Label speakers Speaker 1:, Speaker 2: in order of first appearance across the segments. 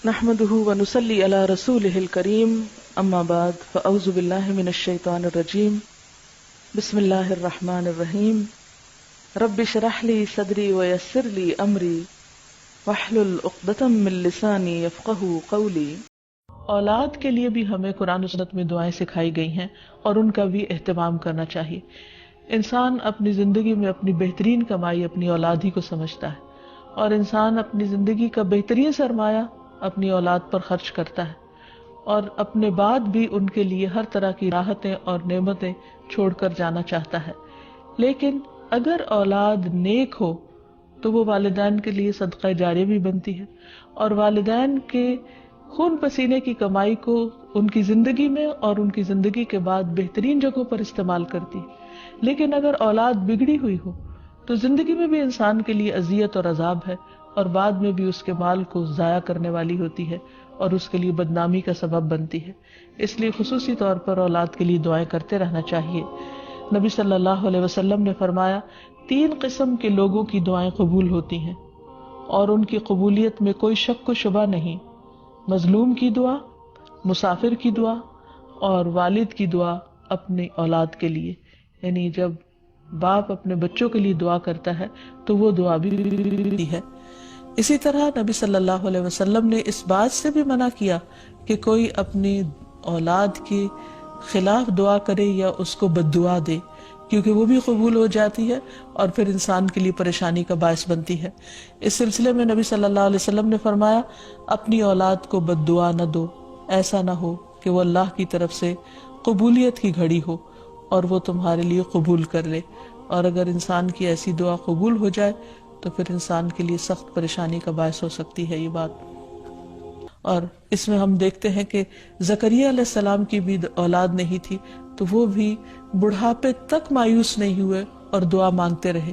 Speaker 1: نحمده ونصلي على رسوله الكريم اما بعد فاعوذ بالله من الشيطان الرجيم بسم الله الرحمن الرحيم رب اشرح لي صدري ويسر لي امري واحلل عقدة من لساني يفقهوا قولي۔ اولاد کے لیے بھی ہمیں قرآن و سنت میں دعائیں سکھائی گئی ہیں اور ان کا بھی اہتمام کرنا چاہیے۔ انسان اپنی زندگی میں اپنی بہترین کمائی اپنی اولاد ہی کو سمجھتا ہے، اور انسان اپنی زندگی کا بہترین سرمایہ اپنی اولاد پر خرچ کرتا ہے، اور اپنے بعد بھی ان کے لیے ہر طرح کی راحتیں اور نعمتیں چھوڑ کر جانا چاہتا ہے۔ لیکن اگر اولاد نیک ہو تو وہ والدین کے لیے صدقہ جاریہ بھی بنتی ہے، اور والدین کے خون پسینے کی کمائی کو ان کی زندگی میں اور ان کی زندگی کے بعد بہترین جگہوں پر استعمال کرتی ہے۔ لیکن اگر اولاد بگڑی ہوئی ہو تو زندگی میں بھی انسان کے لیے اذیت اور عذاب ہے، اور بعد میں بھی اس کے مال کو ضائع کرنے والی ہوتی ہے اور اس کے لیے بدنامی کا سبب بنتی ہے۔ اس لیے خصوصی طور پر اولاد کے لیے دعائیں کرتے رہنا چاہیے۔ نبی صلی اللہ علیہ وسلم نے فرمایا 3 قسم کے لوگوں کی دعائیں قبول ہوتی ہیں اور ان کی قبولیت میں کوئی شک و شبہ نہیں: مظلوم کی دعا، مسافر کی دعا، اور والد کی دعا اپنی اولاد کے لیے۔ یعنی جب باپ اپنے بچوں کے لیے دعا کرتا ہے تو وہ دعا بھی ہے۔ اسی طرح نبی صلی اللہ علیہ وسلم نے اس بات سے بھی منع کیا کہ کوئی اپنی اولاد کے خلاف دعا کرے یا اس کو بد دعا دے، کیونکہ وہ بھی قبول ہو جاتی ہے اور پھر انسان کے لیے پریشانی کا باعث بنتی ہے۔ اس سلسلے میں نبی صلی اللہ علیہ وسلم نے فرمایا اپنی اولاد کو بد دعا نہ دو، ایسا نہ ہو کہ وہ اللہ کی طرف سے قبولیت کی گھڑی ہو اور وہ تمہارے لیے قبول کر لے، اور اگر انسان کی ایسی دعا قبول ہو جائے تو پھر انسان کے لیے سخت پریشانی کا باعث ہو سکتی ہے یہ بات۔ اور اس میں ہم دیکھتے ہیں کہ زکریا علیہ السلام کی بھی اولاد نہیں تھی تو وہ بھی بڑھاپے تک مایوس نہیں ہوئے اور دعا مانگتے رہے،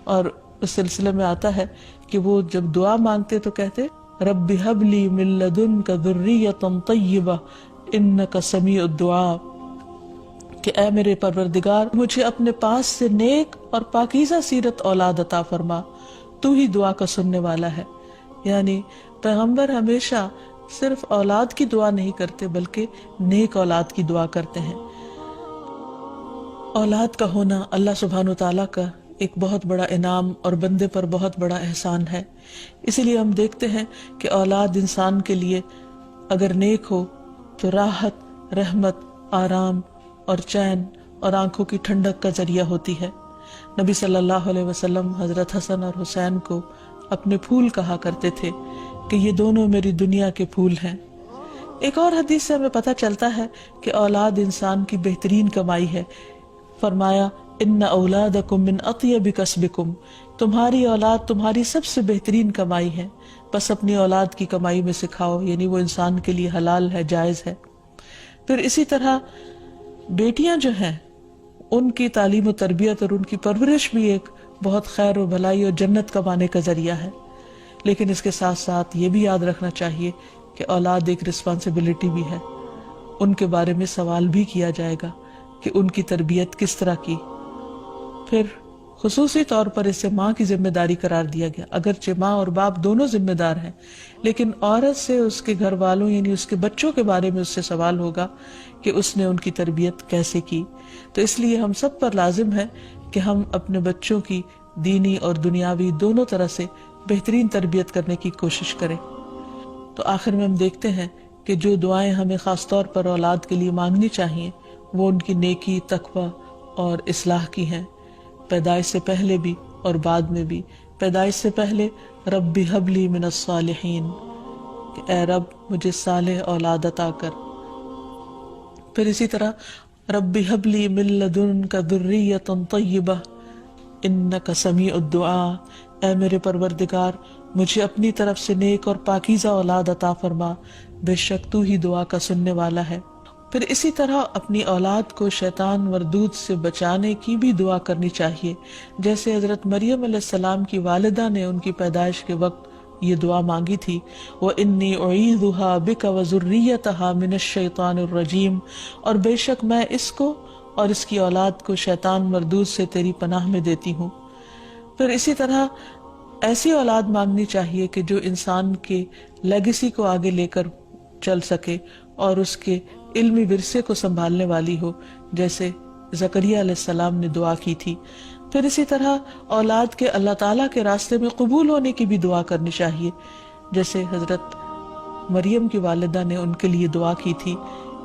Speaker 1: اور اس سلسلے میں آتا ہے کہ وہ جب دعا مانگتے تو کہتے رب ہب لی من لدنک ذریۃ طیبہ انک سمیع الدعاء، کہ اے میرے پروردگار مجھے اپنے پاس سے نیک اور پاکیزہ سیرت اولاد عطا فرما، تو ہی دعا کا سننے والا ہے۔ یعنی پیغمبر ہمیشہ صرف اولاد کی دعا نہیں کرتے بلکہ نیک اولاد کی دعا کرتے ہیں۔ اولاد کا ہونا اللہ سبحانہ وتعالیٰ کا ایک بہت بڑا انعام اور بندے پر بہت بڑا احسان ہے۔ اسی لیے ہم دیکھتے ہیں کہ اولاد انسان کے لیے اگر نیک ہو تو راحت، رحمت، آرام اور چین اور آنکھوں کی ٹھنڈک کا ذریعہ ہوتی ہے۔ نبی صلی اللہ علیہ وسلم حضرت حسن اور حسین کو اپنے پھول کہا کرتے تھے کہ یہ دونوں میری دنیا کے پھول ہیں۔ ایک اور حدیث سے ہمیں پتہ چلتا ہے کہ اولاد انسان کی بہترین کمائی ہے۔ فرمایا ان اولادکم من اطیب کسبکم، تمہاری اولاد تمہاری سب سے بہترین کمائی ہے، بس اپنی اولاد کی کمائی میں سکھاؤ، یعنی وہ انسان کے لیے حلال ہے، جائز ہے۔ پھر اسی طرح بیٹیاں جو ہیں ان کی تعلیم و تربیت اور ان کی پرورش بھی ایک بہت خیر و بھلائی اور جنت کمانے کا ذریعہ ہے۔ لیکن اس کے ساتھ ساتھ یہ بھی یاد رکھنا چاہیے کہ اولاد ایک رسپانسبلٹی بھی ہے، ان کے بارے میں سوال بھی کیا جائے گا کہ ان کی تربیت کس طرح کی۔ پھر خصوصی طور پر اسے ماں کی ذمہ داری قرار دیا گیا، اگرچہ ماں اور باپ دونوں ذمہ دار ہیں، لیکن عورت سے اس کے گھر والوں یعنی اس کے بچوں کے بارے میں اس سے سوال ہوگا کہ اس نے ان کی تربیت کیسے کی۔ تو اس لیے ہم سب پر لازم ہے کہ ہم اپنے بچوں کی دینی اور دنیاوی دونوں طرح سے بہترین تربیت کرنے کی کوشش کریں۔ تو آخر میں ہم دیکھتے ہیں کہ جو دعائیں ہمیں خاص طور پر اولاد کے لیے مانگنی چاہیے وہ ان کی نیکی، تقوی اور اصلاح کی ہیں، پیدائش سے پہلے بھی اور بعد میں بھی۔ پیدائش سے پہلے رب ہب لی من الصالحین، کہ اے رب مجھے صالح اولاد عطا کر۔ پھر اسی طرح رب ہب لی من لدنک ذریۃ طیبہ انک سمیع الدعاء، اے میرے پروردگار مجھے اپنی طرف سے نیک اور پاکیزہ اولاد عطا فرما، بے شک تو ہی دعا کا سننے والا ہے۔ پھر اسی طرح اپنی اولاد کو شیطان مردود سے بچانے کی بھی دعا کرنی چاہیے، جیسے حضرت مریم علیہ السلام کی والدہ نے ان کی پیدائش کے وقت یہ دعا مانگی تھی، وَإِنِّي أُعِيذُهَا بِكَ وَذُرِّيَّتَهَا مِنَ الشَّيْطَانِ الرَّجِيمِ، اور بے شک میں اس کو اور اس کی اولاد کو شیطان مردود سے تیری پناہ میں دیتی ہوں۔ پھر اسی طرح ایسی اولاد مانگنی چاہیے کہ جو انسان کے لیگیسی کو آگے لے کر چل سکے اور اس کے علمی ورثے کو سنبھالنے والی ہو، جیسے زکریا علیہ السلام نے دعا کی تھی۔ پھر اسی طرح اولاد کے اللہ تعالیٰ کے راستے میں قبول ہونے کی بھی دعا کرنی چاہیے، جیسے حضرت مریم کی والدہ نے ان کے لیے دعا کی تھی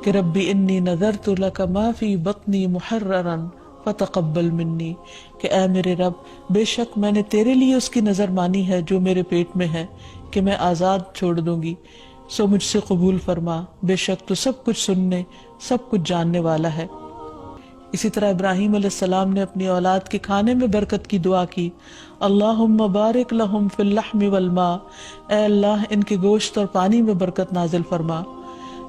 Speaker 1: کہ ربی انی نذرت لک ما فی بطنی محررا فتقبل منی، کہ اے میرے رب بے شک میں نے تیرے لیے اس کی نظر مانی ہے جو میرے پیٹ میں ہے کہ میں آزاد چھوڑ دوں گی، سو مجھ سے قبول فرما، بے شک تو سب کچھ سننے سب کچھ جاننے والا ہے۔ اسی طرح ابراہیم علیہ السلام نے اپنی اولاد کے کھانے میں برکت کی دعا کی، اللہم بارک لہم فی اللحم والماء، اے اللہ ان کے گوشت اور پانی میں برکت نازل فرما۔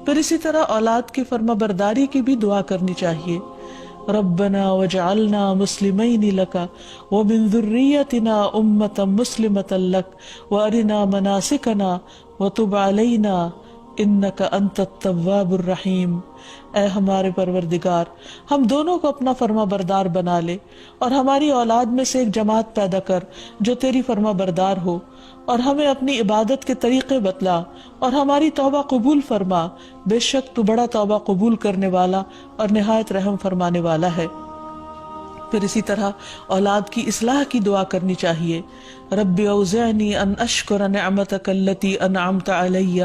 Speaker 1: پھر اسی طرح اولاد کی فرما برداری کی بھی دعا کرنی چاہیے، ربنا وجعلنا مسلمین لک ومن ذریتنا امۃ مسلمۃ لک وارنا مناسکنا وتب علینا انک انت التواب الرحیم، اے ہمارے پروردگار ہم دونوں کو اپنا فرما بردار بنا لے اور ہماری اولاد میں سے ایک جماعت پیدا کر جو تیری فرما بردار ہو، اور ہمیں اپنی عبادت کے طریقے بتلا اور ہماری توبہ قبول فرما، بے شک تو بڑا توبہ قبول کرنے والا اور نہایت رحم فرمانے والا ہے۔ پھر اسی طرح اولاد کی اصلاح کی دعا کرنی چاہیے، رب اوزعنی ان اشکر نعمتک التی انعمت علی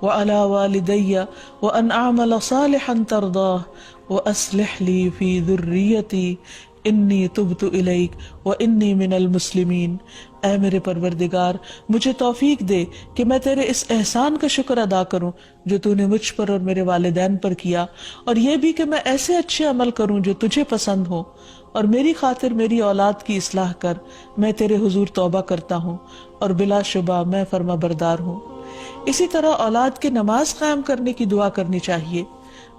Speaker 1: وعلی والدی وان اعمل صالحا ترضاہ واصلح لی فی ذریتی انی تبت الیک وانی من المسلمین، اے میرے پروردگار مجھے توفیق دے کہ میں تیرے اس احسان کا شکر ادا کروں جو تو نے مجھ پر اور میرے والدین پر کیا، اور یہ بھی کہ میں ایسے اچھے عمل کروں جو تجھے پسند ہو، اور میری خاطر میری اولاد کی اصلاح کر، میں تیرے حضور توبہ کرتا ہوں اور بلا شبہ میں فرما بردار ہوں۔ اسی طرح اولاد کے نماز قائم کرنے کی دعا کرنی چاہیے،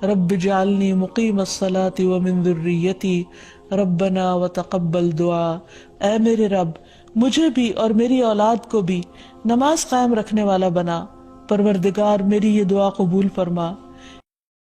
Speaker 1: رب اجعلنی مقیم الصلاۃ ومن ذریتی ربنا وتقبل دعا، اے میرے رب مجھے بھی اور میری اولاد کو بھی نماز قائم رکھنے والا بنا، پروردگار میری یہ دعا قبول فرما۔